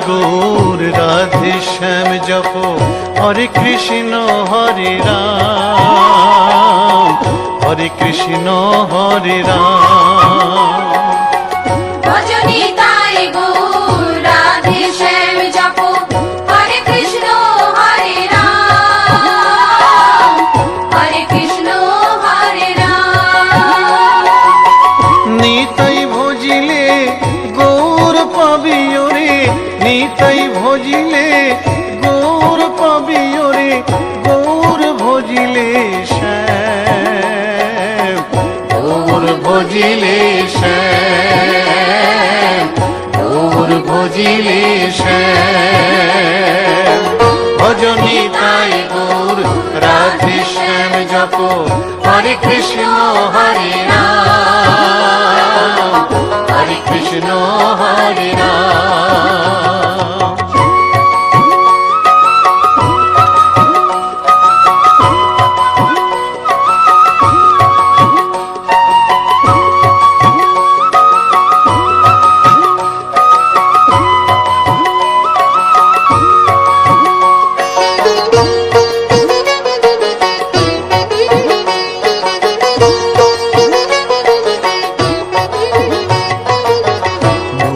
গৌর রাধে শ্যাম জপ হরে কৃষ্ণ হরে রাম হরে কৃষ্ণ হরে রাম। ভজনি তাই গৌর রাধে শ্যাম জপ হরে কৃষ্ণ হরে রাম হরে কৃষ্ণ হরে রাম। নিতাই ভজিলে গৌর পাবি ওরে নিতাই ভজিলে গৌর পাবি ওরে গৌর ভজিলে শ্যাম গৌর ভজিলে শ্যাম গৌর ভজিলে শ্যাম। ভজনি তাই গৌর রাধে শ্যাম জপ হরে কৃষ্ণ হরে রাম হরে কৃষ্ণ হরে রাম।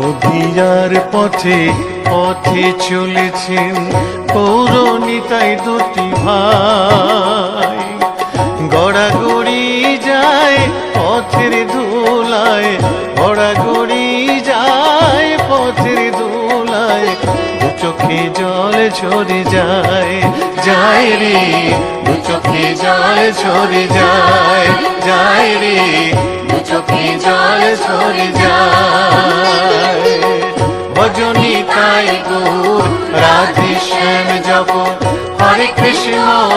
নদিয়ার পথে পথে চলেছেন পৌরনিতাই দুটি ভাই, গড়াগড়ি যায় পথের ধুলায় গড়াগড়ি যায় পথের ধুলায়, দু চোখে জল ঝরে যায় যায় রে দু চোখে জল ঝরে যায় যায় রে দু চোখে জল ঝরে যায়। ভজনি তাই গৌর রাধে শ্যাম জপ হরে কৃষ্ণ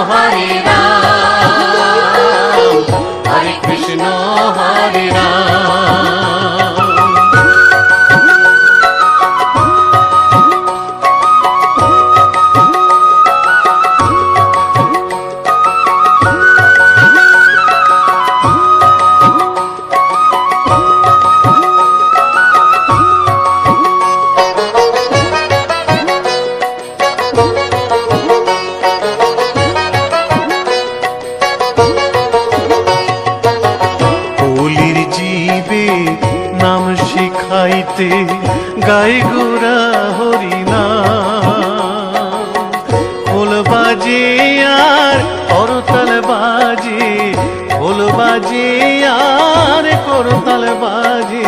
হরে রাম হরে কৃষ্ণ হরে রাম। নাম শিখাইতে গাই গোরা হরিনাম, খোল বাজে আর করতাল বাজে খোল বাজে আর করতাল বাজে,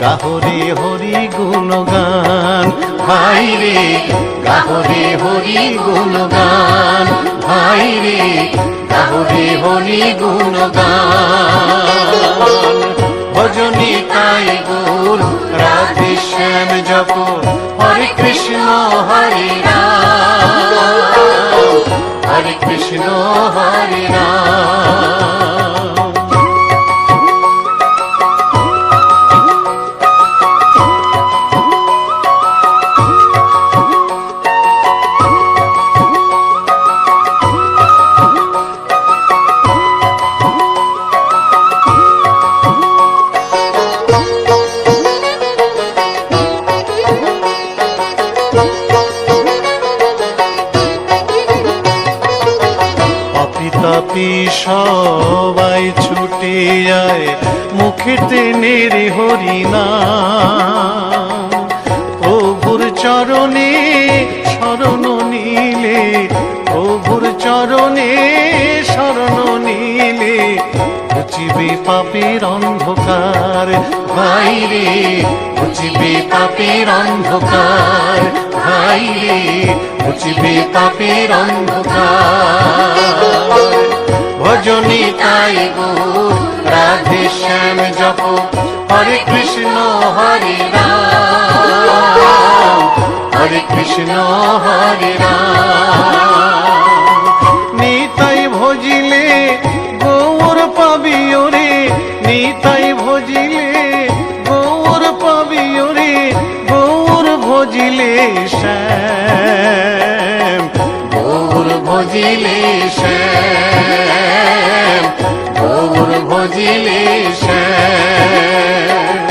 গাহরে হরি গুণগান ভাই রে গাহরে হরি গুণগান ভাই রে গাহরে হরি গুণগান। ভজনি তাই গৌর রাধে শ্যাম জপ হরে কৃষ্ণ হরে রাম হরে কৃষ্ণ হরে রাম। তাপি সবাই ছুটে আয় মুখেতে নেড়ে হরিনাম, প্রভুর চরণে শরণ নিলে প্রভুর চরণে শরণ নিলে ঘুচিবে পাপের অন্ধকার ভাই রে ঘুচিবে পাপের অন্ধকার ভাই রে ঘুচিবে পাপের অন্ধকার। ভজনি তাই গৌর রাধে শ্যাম জপ হরে কৃষ্ণ হরে রাম হরে কৃষ্ণ হরে রাম। নিতাই ভজিলে গৌর পাবি ওরে নিতাই ভজিলে গৌর পাবি ওরে গৌর ভজিলে শ্যাম গৌর ভজিলে শ্যাম গৌর ভজিলে শ্যাম।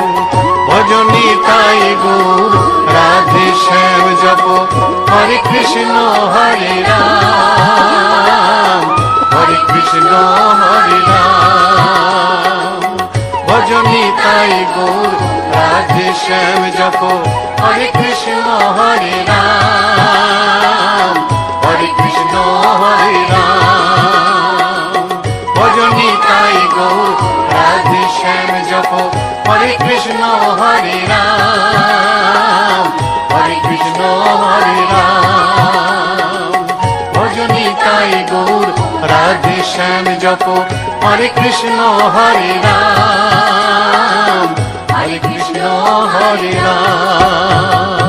ভজনি তাই গৌর রাধে শ্যাম হরে কৃষ্ণ হরে রাম, হরে কৃষ্ণ হরে রাম। ভজনী তাই গৌর রাধে শ্যাম জপ, হরে কৃষ্ণ হরে রাম, হরে কৃষ্ণ হরে রাম। ভজনী তাই গৌর রাধে শ্যাম জপ, হরে কৃষ্ণ হরে রাম, হরে কৃষ্ণ হরে রাম। ভজনী তাই গৌর রাধে শ্যাম জপ, হরে কৃষ্ণ হরে রাম, হরে কৃষ্ণ হরে রাম।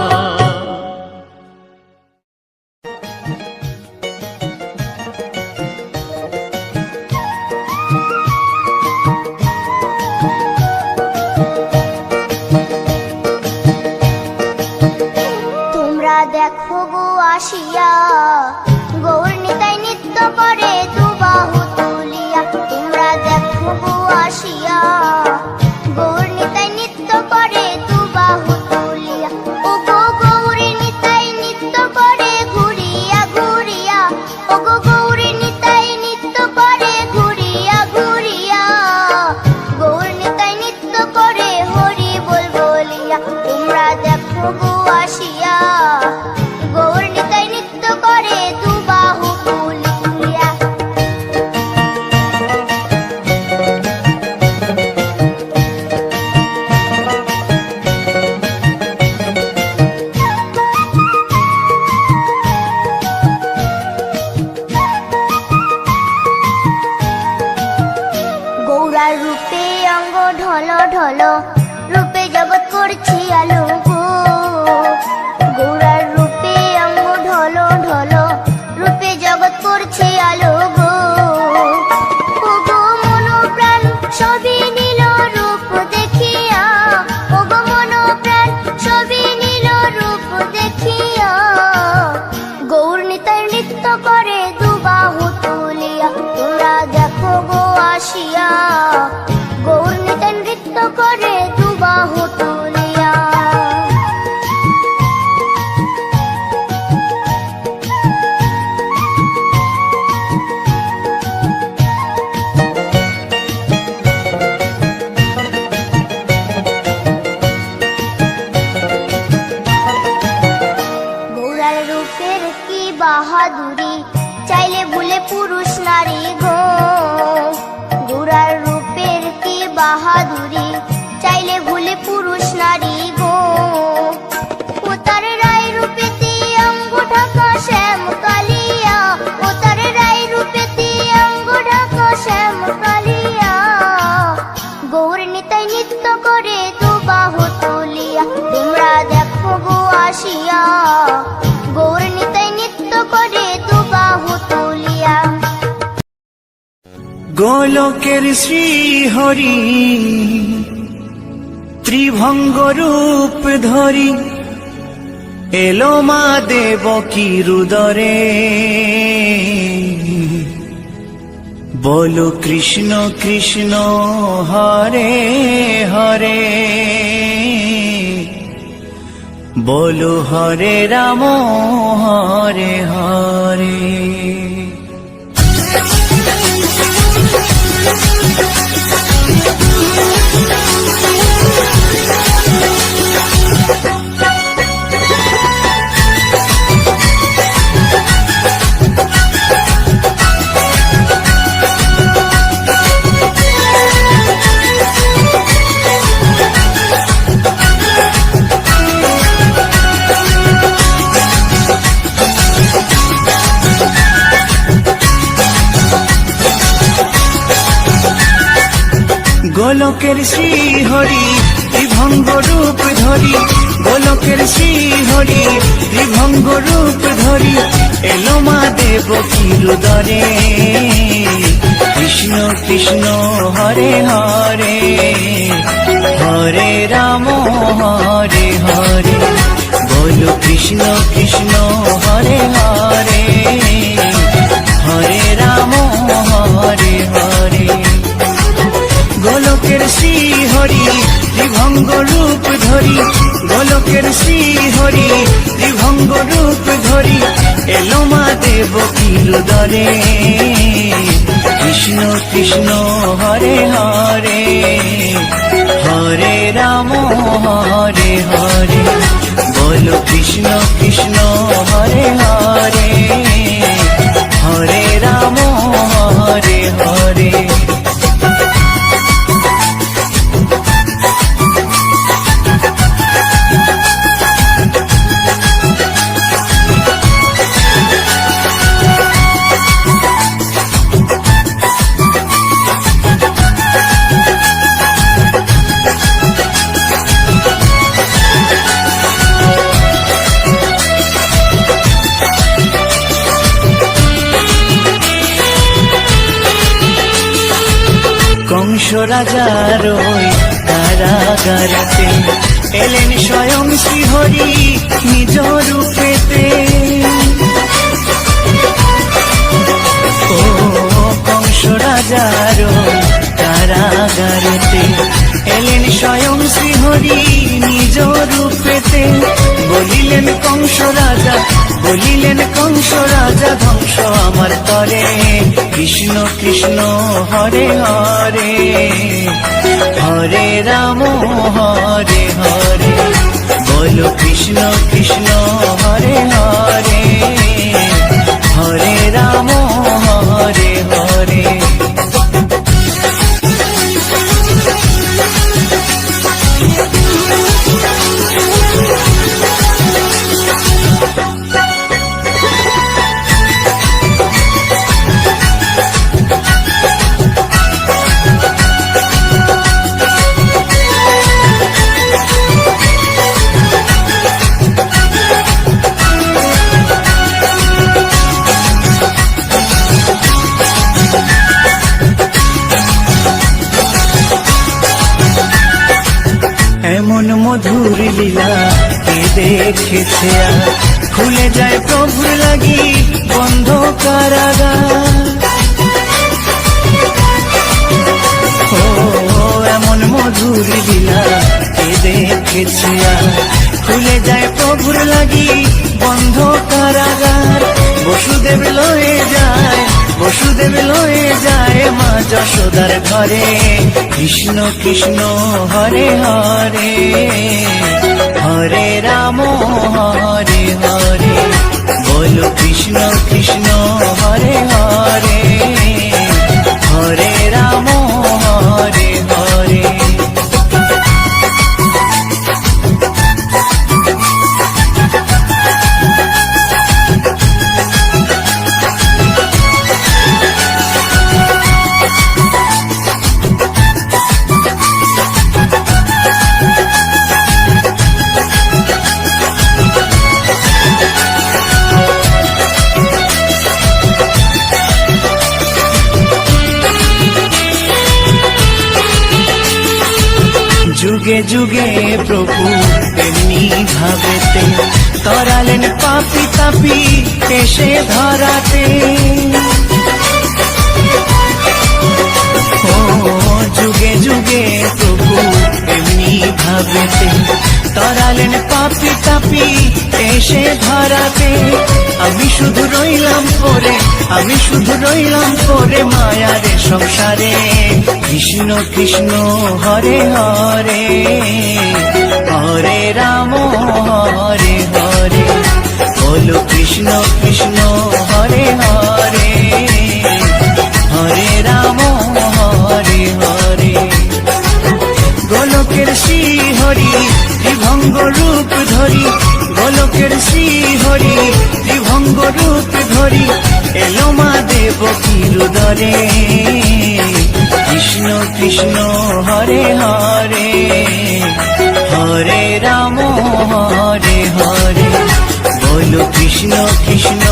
তোমরা দেখো গো আসিয়া, গৌর নিতাই নৃত্য করে দুবাহু তুলিয়া। তোমরা দেখো গো আসিয়া, গৌর নিতাই নৃত্য করে দুবাহু তুলিয়া। ও গো গৌরী নিতাই নৃত্য করে ঘুরিয়া ঘুরিয়া, ও গো গৌরী নিতাই নৃত্য করে ঘুরিয়া ঘুরিয়া। গৌর নিতাই নৃত্য করে হরি বল বলিয়া। তোমরা দেখো গো আসিয়া, গৌর নিতাই নৃত্য করে দুবাহু তুলিয়া। গৌরার রূপে অঙ্গ ঢল ঢল, রূপে জগৎ করছি আলো গো। গৌরার রূপে অঙ্গ ঢল ঢল, রূপে জগৎ করছি আলো গো। ও গো মন প্রাণ সবই নীল রূপ দেখিয়া, ও গো মন প্রাণ সবই নীল রূপ দেখিয়া। গৌর নিতাই নৃত্য করে দুবাহু তুলিয়া। তোমরা দেখো গো আসিয়া, গৌর নিতাই নৃত্য করে দুবাহু তুলিয়া। গৌরার রূপের কি বাহাদুরি, চাইলে ভুলে পুরুষ নারী গো। গৌরার রূপের কি বাহাদুরি, চাইলে ভুলে পুরুষ নারী গো। ও তার রায় রূপেতে অঙ্গ ঢাকা শ্যাম কালিয়া, ও তার রায় রূপেতে অঙ্গ ঢাকা শ্যাম কালিয়া। গৌর নিতাই নৃত্য করে দুবাহু তুলিয়া। তোমরা দেখো গো আসিয়া, গৌর নিতাই নৃত্য করে দুবাহু তুলিয়া। গোলকের শ্রী হরি ত্রিভঙ্গ রূপ ধরি, এলো মা দেবকী রুদরে। বলো কৃষ্ণ কৃষ্ণ হরে হরে, বলো হরে রাম হরে হরে। গোলকের শ্রী হরি ত্রিভঙ্গ রূপ ধরি, গোলকের শ্রী হরি ত্রিভঙ্গ রূপ ধরি, এলো মা দেবকী রুদরে। কৃষ্ণ কৃষ্ণ হরে হরে, হরে রাম হরে হরে। বলো কৃষ্ণ কৃষ্ণ হরে হরে, হরে রাম হরে হরে। গোলকের শ্রী হরি ত্রিভঙ্গ রূপ ধরি, গোলকের শ্রী হরি ত্রিভঙ্গ রূপ ধরি, দেব কিরুদরে কৃষ্ণ কৃষ্ণ হরে হরে হরে রাম হরে হরে বলো কৃষ্ণ কৃষ্ণ হরে হরে হরে রাম হরে হরে কংস রাজার ওই কারাগারেতে এলেন স্বয়ং শ্রীহরি নিজ রূপেতে ও কংস রাজার ওই কারাগারেতে এলেন স্বয়ং শ্রীহরি নিজ রূপেতে বলিলেন কংস রাজা ধ্বংস আমার করে কৃষ্ণ কৃষ্ণ হরে হরে হরে রাম হরে হরে বলো কৃষ্ণ কৃষ্ণ হরে হরে হরে রাম হরে হরে এমন মধুর লীলা কে দেখেছে আর খুলে যায় প্রভুর লাগি বন্ধ কারাগার ও এমন মধুর লীলা কে দেখেছে আর খুলে যায় প্রভুর লাগি বন্ধ কারাগার বসুদেব লয়ে যায় মা যশোদার ঘরে কৃষ্ণ কৃষ্ণ হরে হরে হরে রাম হরে হরে বলো কৃষ্ণ কৃষ্ণ হরে হরে হরে রাম হরে হরে যুগে যুগে প্রভু এমনি ভাবেতে তরালেন পাপি তাপি এসে ধরাতে ও যুগে যুগে প্রভু এমনি ভাবেতে তরালেন পাপি তাপি এসে ধরাতে আমি শুধু রইলাম পরে মায়ারে সংসারে কৃষ্ণ কৃষ্ণ হরে হরে হরে রাম হরে হরে বলো কৃষ্ণ কৃষ্ণ হরে হরে হরে রাম হরে হরে গোলকের শ্রী হরি ত্রিভঙ্গ রূপ ধরি গোলকের শ্রী হরি ত্রিভঙ্গ রূপ ধরি এলো মা দেব কিরুদরে কৃষ্ণ কৃষ্ণ হরে হরে হরে রাম হরে হরে বলো কৃষ্ণ কৃষ্ণ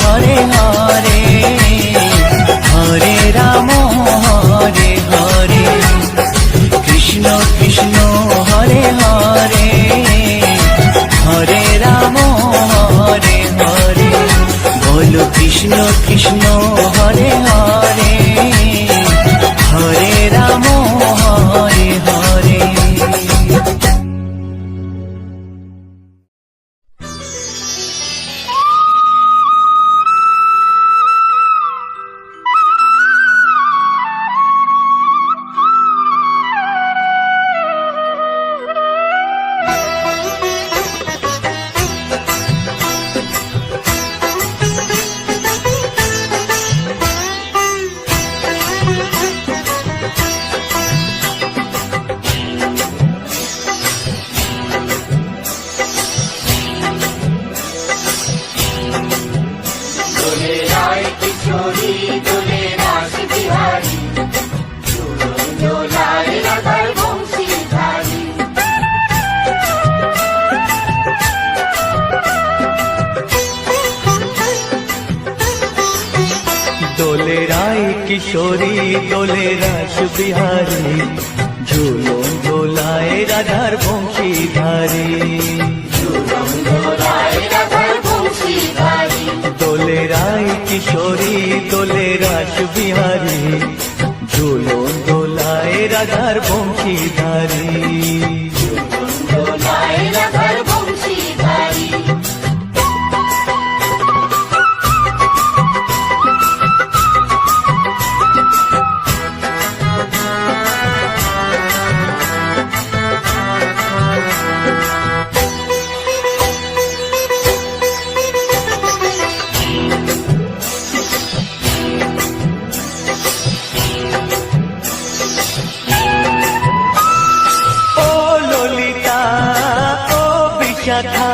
হরে হরে হরে রাম হরে হরে কৃষ্ণ কৃষ্ণ হরে হরে হরে রাম হরে হরে বলো কৃষ্ণ কৃষ্ণ হরে হরে হরে রাম হরে হরে কিশোরী দোলে রাস বিহারী ঝুলন দোলায় রাধার বংশীধারী দোলে রায় কিশোরী দোলে রাস বিহারী ঝুলন দোলায় রাধার বংশীধারী বিশাখা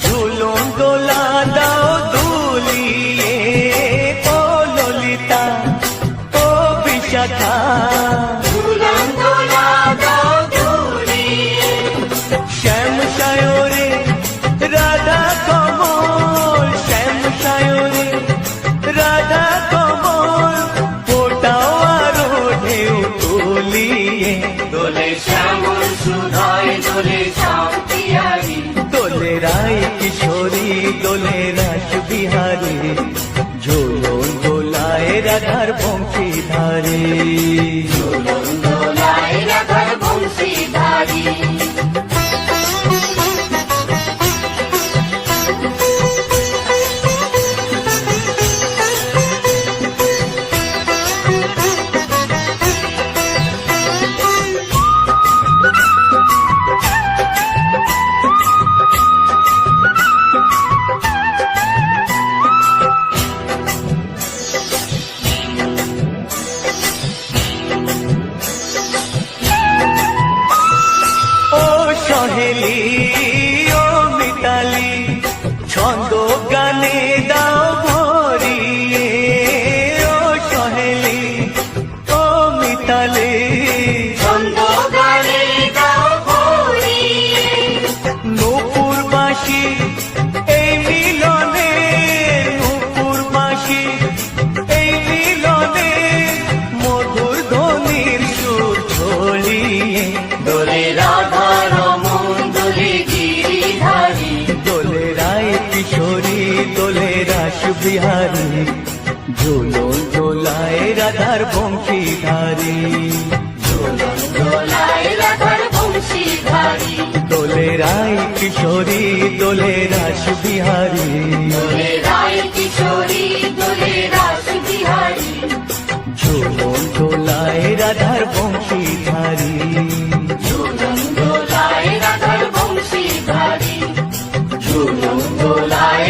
ঝুলন দোলা দাও দুলিয়ে ও ললিতা ও বিশাখা ঝুলন দোলা দাও দুলিয়ে শ্যাম সায়রে রাধা কমল শ্যাম সায়রে রাধা কমল ফোটাও আরো ঢেউ তুলিয়ে দোলে শ্যামল সুধায় দোলে দোলে রায় কিশোরী দোলে রাস বিহারী ঝোলন দোলায় রাধার বংশীধারী সহেলি ও মিতালি ছন্দ গানে দাও ভরিয়ে ও সহেলি ও মিতালি ছন্দ গানে দাও ভরিয়ে নূপুর বাঁশি এই মিলনে নূপুর বাঁশি এই মিলনে মধুর ধ্বনির সুর ছড়িয়ে দোলে রাধা কিশোরী দোলে রাস বিহারী ঝুলন দোলায় রাধার বংশীধারী দোলে রায় কিশোরী দোলে রাস বিহারী ঝুলন দোলায় রাধার বংশীধারী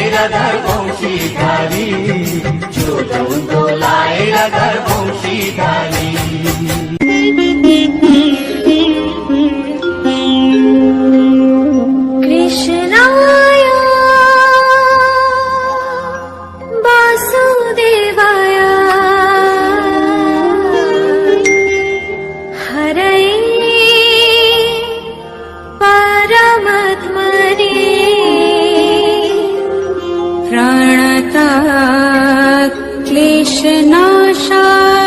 রাধার বংশীধারী ঝুলন দোলায় রাধার বংশীধারী কৃষ্ণায় বাসুদেবায় হরয়ে পরমাত্মনে প্রাণতা ক্লেশনাশায়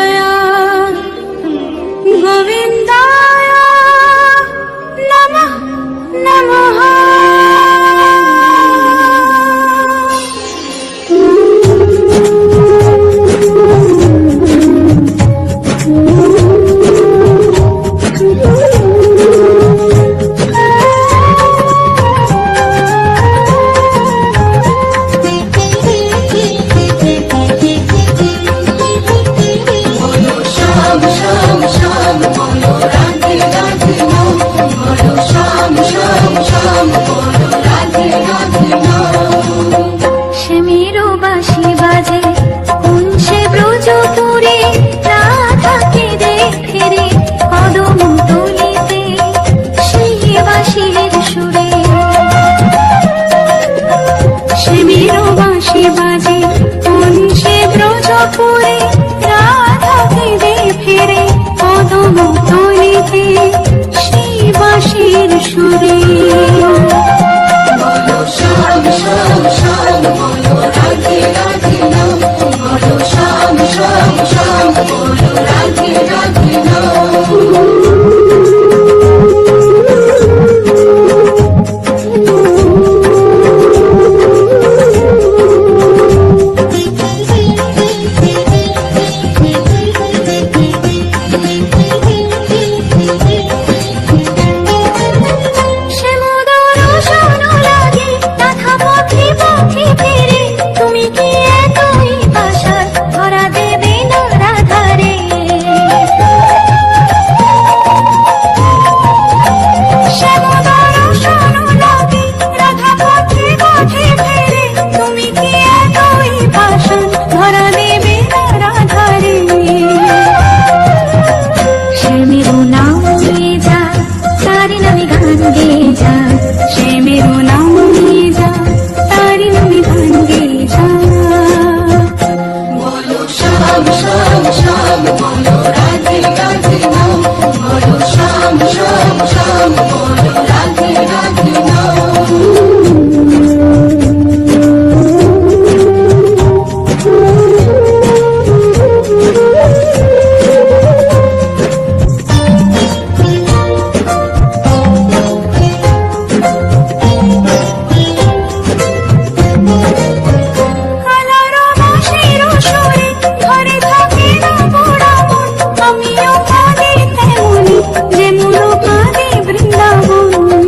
আমিও কাঁদি তেমনি যেমন কাঁদে বৃন্দাবন।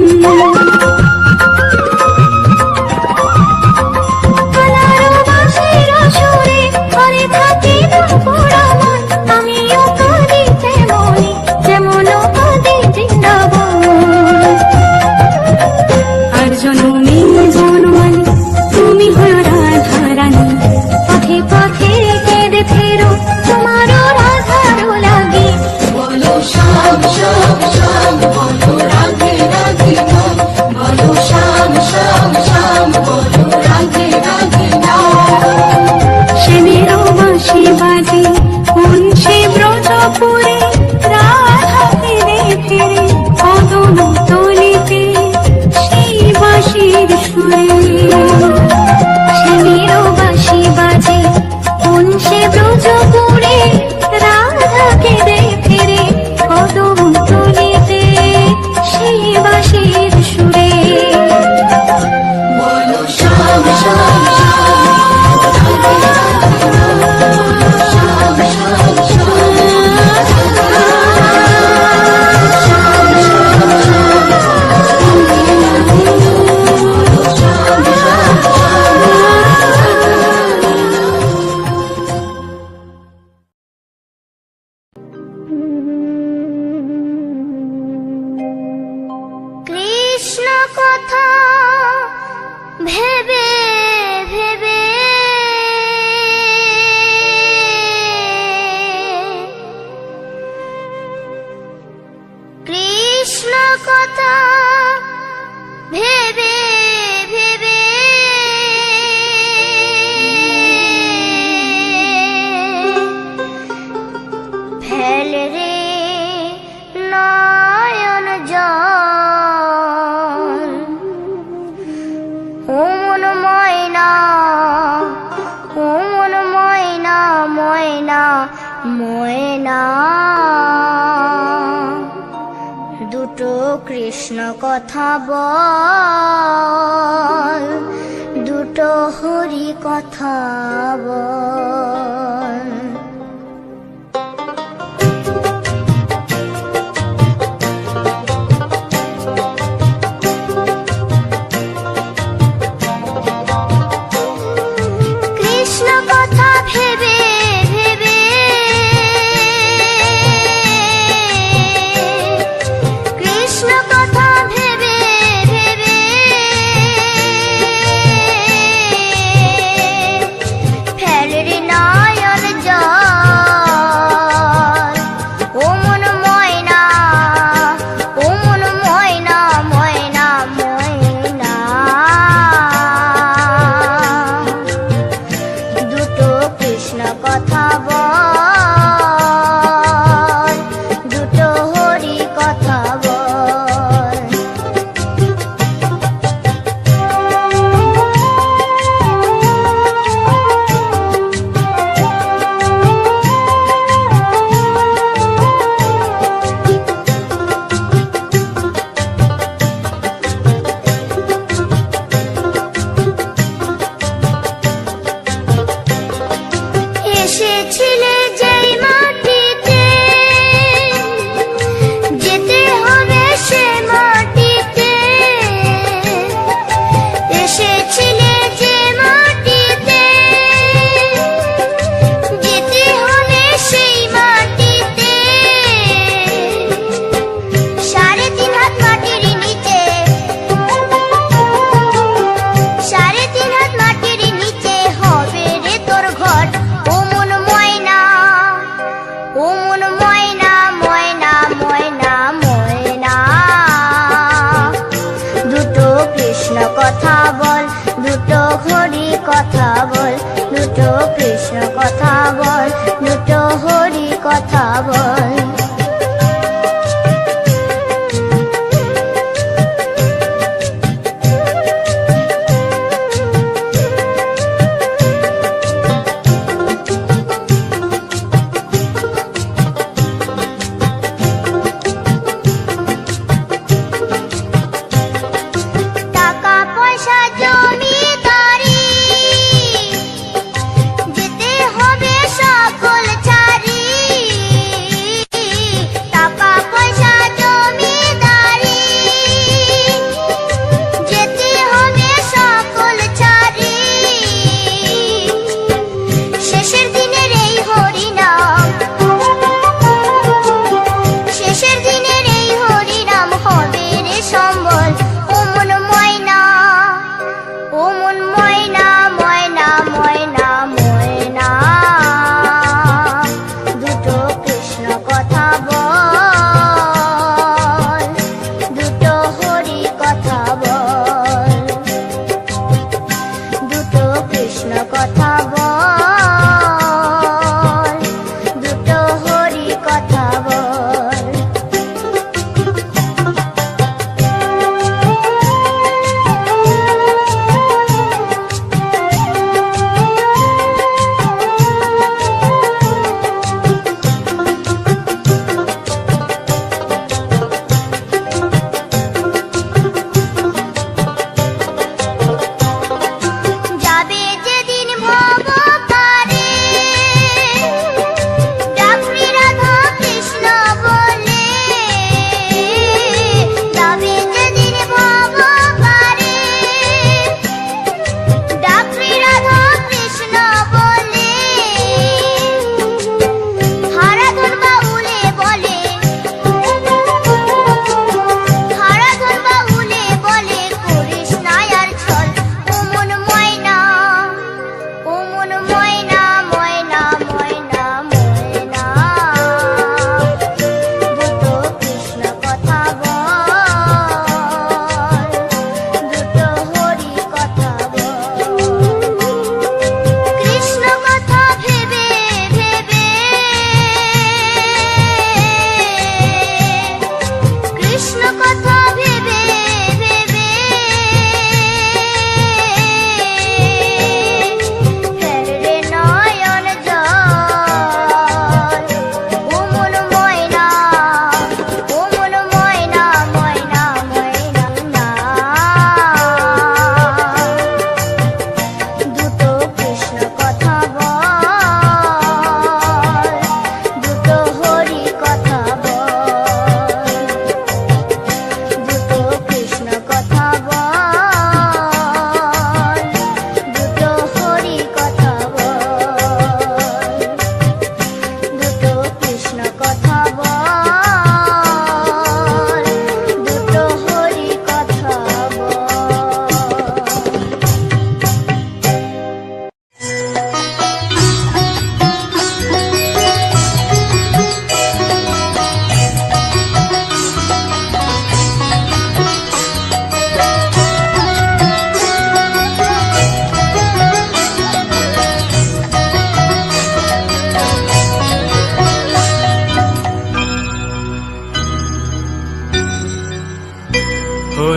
কালারো বাঁশির সুরে ঘরে থাকে পোড়া মন, আমিও কাঁদি তেমনি যেমন কাঁদে বৃন্দাবন। আর জনমে জনমানি তুমি হলো রাধা রানী, পথে পথে কেঁদে ফেরো তোমারও রাধারও লাগে। বলো শ্যাম শ্যাম শ্যাম, বলো রাধে রাধে নাম, বলো শ্যাম শ্যাম শ্যাম, বলো রাধে রাধে নাম। শ্যামেরও বাঁশি বাজে কোন সে ব্রজপুরে, রাধা ফিরে ফিরে কদম তলিতে সেই বাঁশির সুরে। শ্যামেরও বাঁশি বাজে কোন সে ব্রজপুরে, রাধা ফিরে ফিরে কদম তলিতে সেই বাঁশির সুরে। বলো শ্যাম শ্যাম শ্যাম, রাধে রাধে নাম, শ্যাম শ্যাম শ্যাম, কৃষ্ণ কথা ভেবে ভেবে কৃষ্ণ কথা ভেবে ভেবে ফেল রে নয়ন জল, ও মন ময়না, ও মন ময়না, ময়না ময়না। দুটো কৃষ্ণ কথা বল, দুটো হরি কথা বল। কৃষ্ণ কথা ভেবে ভেবে কৃষ্ণ কথা ভেবে ভেবে ফেল রে নয়ন জল, ও মন ময়না, ও মন ময়না, ময়না ময়না। দুটো কৃষ্ণ কথা বল, দুটো হরি কথা বল। এসেছিলে যেই মাটিতে, যেতে হবে সে মাটিতে। এসেছিলে যে মাটিতে, যেতে হবে সেই মাটিতে। 3.5 হাত মাটির নিচে, 3.5 হাত মাটির নিচে হবে রে তোর ঘর। ও মন ময়না, ও মন ময়না, ময়না ময়না ময়না। দুটো কৃষ্ণ কথা বল, দুটো হরি কথা বল, দুটো কৃষ্ণ কথা বল, দুটো হরি কথা বল। টাকা পয়সা জমিদারি যেতে হবে সকল ছাড়ি।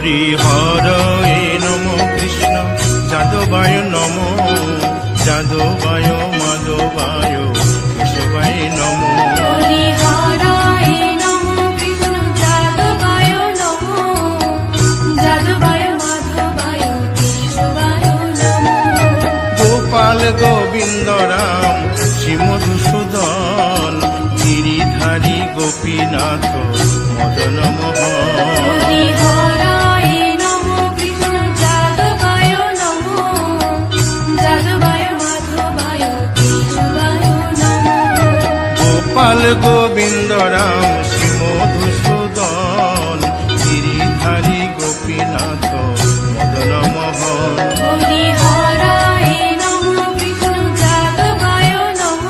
হরি হরয়ে নম কৃষ্ণ যাদবায় নম যাদবায় মাধবায় কেশবায় নম হরি হরায় নমঃ কৃষ্ণ যাদবায় নমঃ যাদবায় মাধবায় কেশবায় নমঃ গোপাল গোবিন্দ রাম শ্রী মধুসূদন গিরিধারী গোপীনাথ মদন মোহন হরি হরায় নমঃ কৃষ্ণ যাদবায় নমঃ যাদবায় মাধবায় কেশবায় নমঃ গোপাল গোবিন্দ রাম শ্রী মধুসূদন গিরিধারী গোপীনাথ মদন মোহন হরি হরায় নমঃ কৃষ্ণ যাদবায় নমঃ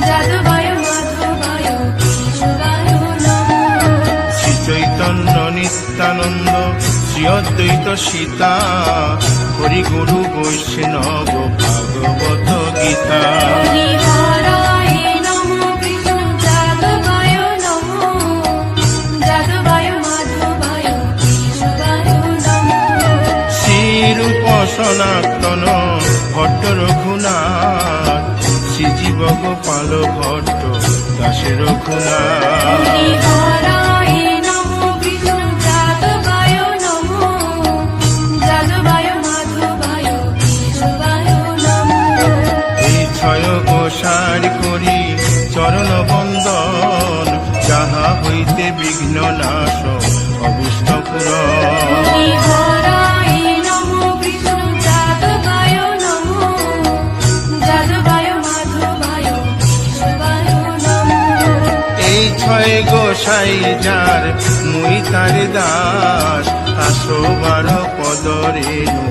যাদবায় মাধবায় কেশবায় নমঃ শ্রী চৈতন্য নিত্যানন্দ শ্রী অদ্বৈত সীতা হরি গুরু বৈষ্ণব ভাগবত গীতা হরি হরায় নমঃ কৃষ্ণ যাদবায় নমঃ যাদবায় মাধবায় কেশবায় নমঃ শ্রীরূপ সনাতন ভট্ট রঘুনাথ শ্রীজীব গোপাল ভট্ট দাসে রঘুনাথ হরি হরায় নমঃ কৃষ্ণ যাদবায় নমঃ যাদবায় মাধবায় কেশবায় নমঃ এই ছয় গোসার করি চরণ বন্দন যাহা হইতে বিঘ্ন নাশ অবুষ্ট পুরন হরি হরায় নমঃ কৃষ্ণ যাদবায় নমঃ যাদবায় মাধবায় কেশবায় নমঃ এই ছয় গোসাই যার মুই তার দাস 112 পদ রেণু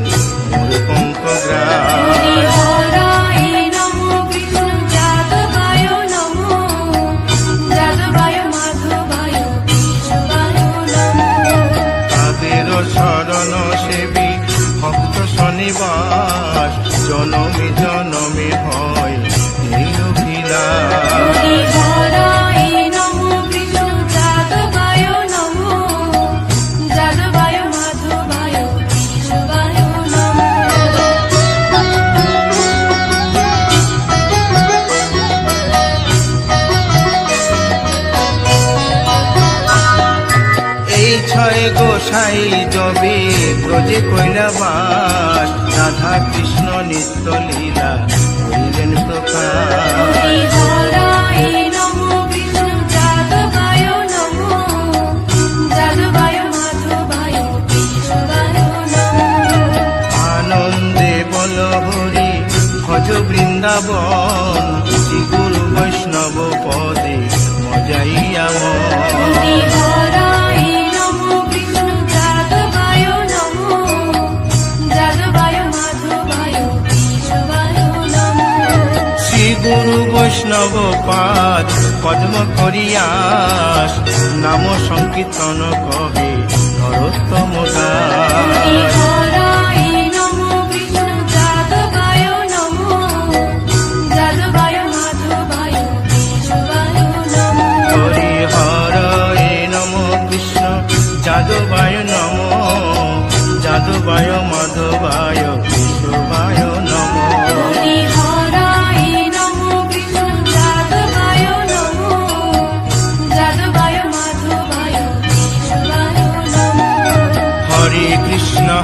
মোর পঙ্কগ্রাস হরি হরায় নমঃ কৃষ্ণ যাদবায় নমঃ যাদবায় মাধবায় কেশবায় নমঃ তাদের শরণ সেবী ভক্ত শনিবাস জনমে জনমে হয় এই অভিলাষ হরি হরায় নমঃ কৃষ্ণ যাদবায় নমঃ যাদবায় মাধবায় কেশবায় এই ছয় গোসাই যবে ব্রজে কৈলাবাস রাধা কৃষ্ণ নিত্য লীলা করিলেন প্রকাশ হরি হরায় নমঃ কৃষ্ণ যাদবায় নমঃ যাদবায় মাধবায় কেশবায় নমঃ আনন্দে বল হরি ভজ বৃন্দাবন শ্রী গুরু বৈষ্ণব পদে মজাইয়া হরি হরায় নমঃ কৃষ্ণ যাদবায় নমঃ যাদবায় মাধবায় কেশবায় নমঃ শ্রী গুরু বৈষ্ণব পাদ পদ্ম করিয়াস নাম সংকীর্তন কহে নরোত্তম হরি দাস হরায় নমঃ কৃষ্ণ যাদবায় নমঃ যাদবায় মাধবায় কেশবায় নমঃ হরি হরয়ে নম কৃষ্ণ যাদবায় নম যাদবায় মাধবায় কেশবায় নম হরি হরায় নমঃ কৃষ্ণ যাদবায় নমঃ যাদবায় মাধবায় কেশবায় নমঃ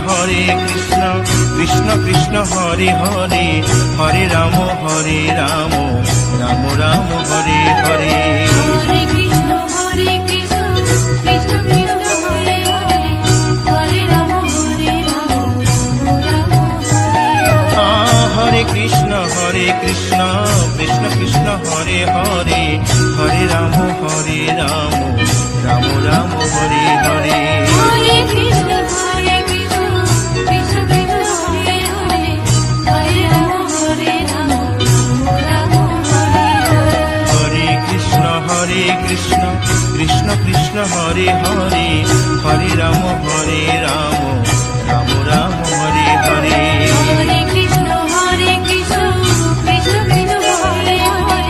হরে কৃষ্ণ কৃষ্ণ কৃষ্ণ হরে হরে হরে রাম রাম রাম হরে হরে হরে কৃষ্ণ কৃষ্ণ কৃষ্ণ হরে হরে হরে রাম রাম হরে কৃষ্ণ কৃষ্ণ কৃষ্ণ হরে হরে হরে রাম রাম রাম হরে হরে হরে কৃষ্ণ কৃষ্ণ কৃষ্ণ হরে হরে হরে রাম রাম হরে হরে হরে কৃষ্ণ কৃষ্ণ কৃষ্ণ হরে হরে হরে রাম রাম রাম হরে হরে হরে কৃষ্ণ কৃষ্ণ কৃষ্ণ হরে হরে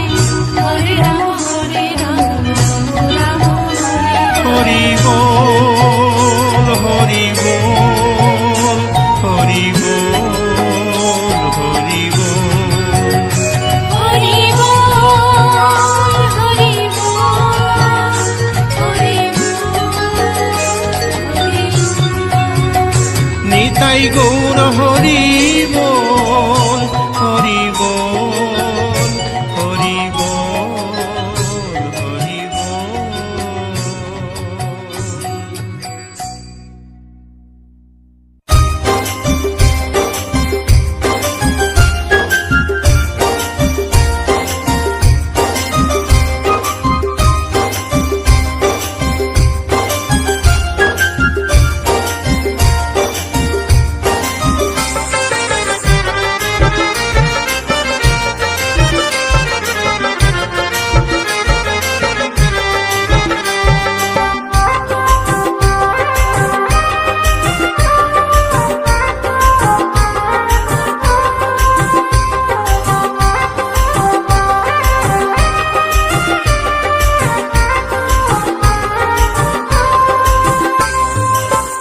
হরে রাম রাম রাম হরে হরে হরি বল হরি নিতাই গৌর হরি বল, হরি বল, হরি বল, হরি বল।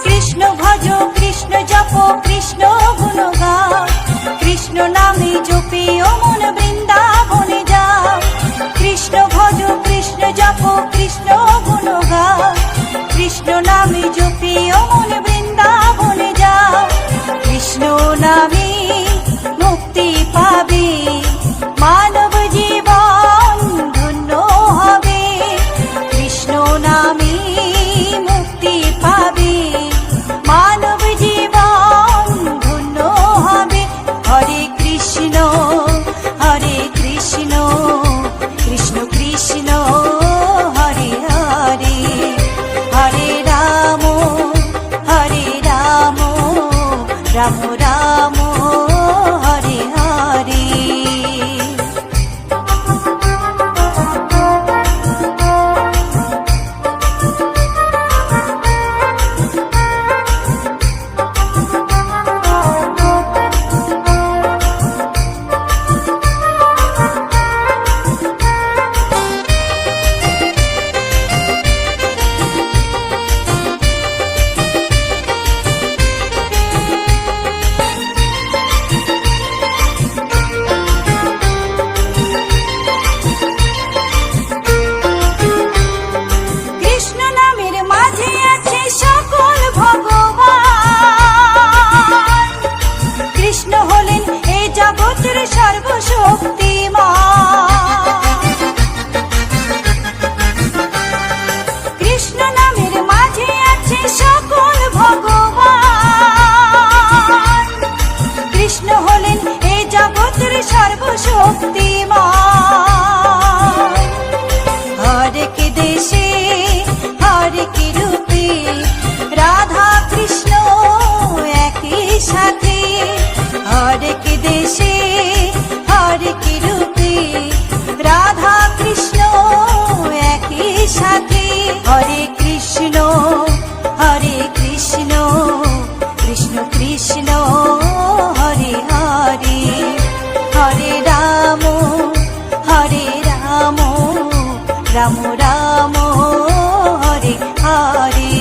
কৃষ্ণ ভজ কৃষ্ণ জপ কৃষ্ণ গুণ গাও, কৃষ্ণ নামে জপিও মন বৃন্দাবনে যাও। কৃষ্ণ ভজ কৃষ্ণ জপ কৃষ্ণ গুণ গাও, কৃষ্ণ নামে জপিও মন বৃন্দাবনে যাও। কৃষ্ণ নামে মুক্তি পাবে, মানব জীবন ধন্য হবে। কৃষ্ণ নামে মুক্তি পাবে, মানব জীবন ধন্য হবে। হরে কৃষ্ণ কৃষ্ণ কৃষ্ণ হরে হরে, হরে রাম রাম রাম হরে হরে। কৃষ্ণ নামের মাঝে আছে সকল ভগবান, কৃষ্ণ হলেন এ জগতের সর্বশক্তিমান। কৃষ্ণ নামের মাঝে আছে সকল ভগবান, কৃষ্ণ হলেন এ জগতের সর্বশক্তিমান। হরেক দেশে হরেক রূপে রাধা কৃষ্ণ একই সাথে। হরেক দেশে হরেক রূপে রাধা কৃষ্ণ একই সাথে। হরে কৃষ্ণ কৃষ্ণ কৃষ্ণ হরে হরে, হরে রাম রাম রাম হরে হরে।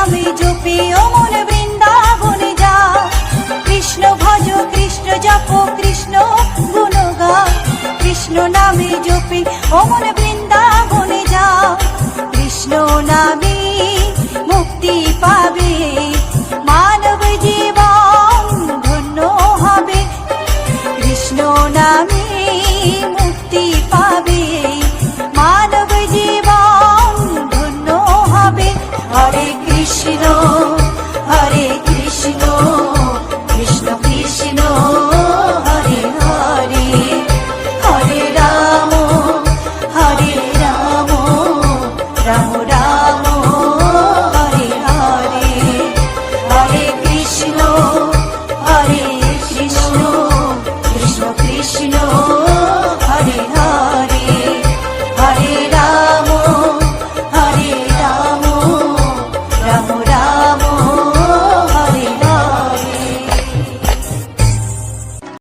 নামে জপে অমন বৃন্দাবনে যাও কৃষ্ণ ভজ কৃষ্ণ জপ কৃষ্ণ গুণ গাও কৃষ্ণ নামে জপে অমন বৃন্দাবনে যাও কৃষ্ণ নামে মুক্তি পাবে মানব জীবন ধন্য হবে কৃষ্ণ নামে